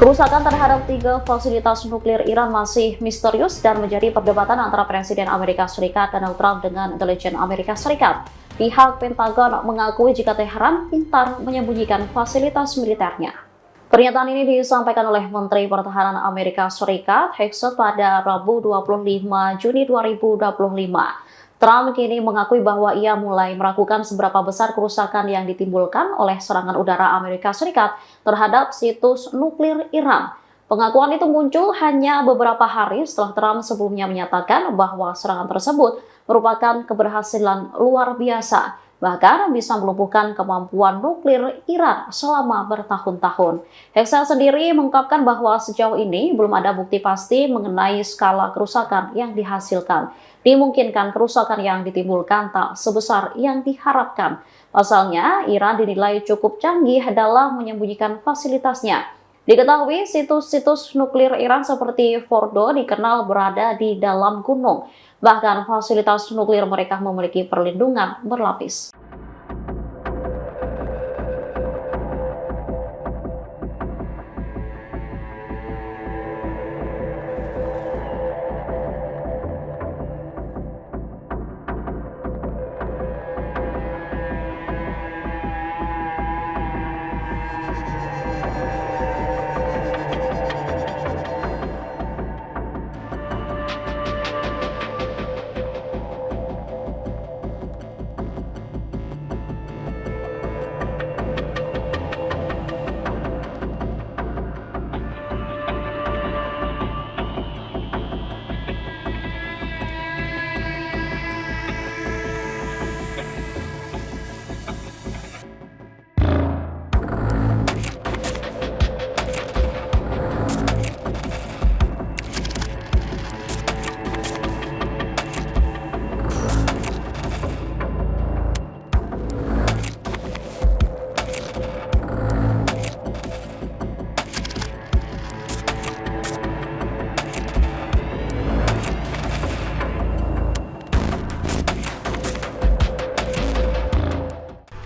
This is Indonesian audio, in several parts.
Kerusakan terhadap 3 fasilitas nuklir Iran masih misterius dan menjadi perdebatan antara Presiden Amerika Serikat Donald Trump dengan intelijen Amerika Serikat. Pihak Pentagon mengakui jika Teheran pintar menyembunyikan fasilitas militernya. Pernyataan ini disampaikan oleh Menteri Pertahanan Amerika Serikat, Hegseth, pada Rabu 25 Juni 2025. Trump kini mengakui bahwa ia mulai meragukan seberapa besar kerusakan yang ditimbulkan oleh serangan udara Amerika Serikat terhadap situs nuklir Iran. Pengakuan itu muncul hanya beberapa hari setelah Trump sebelumnya menyatakan bahwa serangan tersebut merupakan keberhasilan luar biasa, bahkan bisa melumpuhkan kemampuan nuklir Iran selama bertahun-tahun. Hegseth sendiri mengungkapkan bahwa sejauh ini belum ada bukti pasti mengenai skala kerusakan yang dihasilkan. Dimungkinkan kerusakan yang ditimbulkan tak sebesar yang diharapkan. Pasalnya, Iran dinilai cukup canggih dalam menyembunyikan fasilitasnya. Diketahui situs-situs nuklir Iran seperti Fordo dikenal berada di dalam gunung. Bahkan fasilitas nuklir mereka memiliki perlindungan berlapis.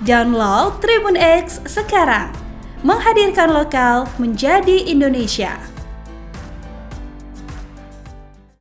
Download Tribun X sekarang, menghadirkan lokal menjadi Indonesia.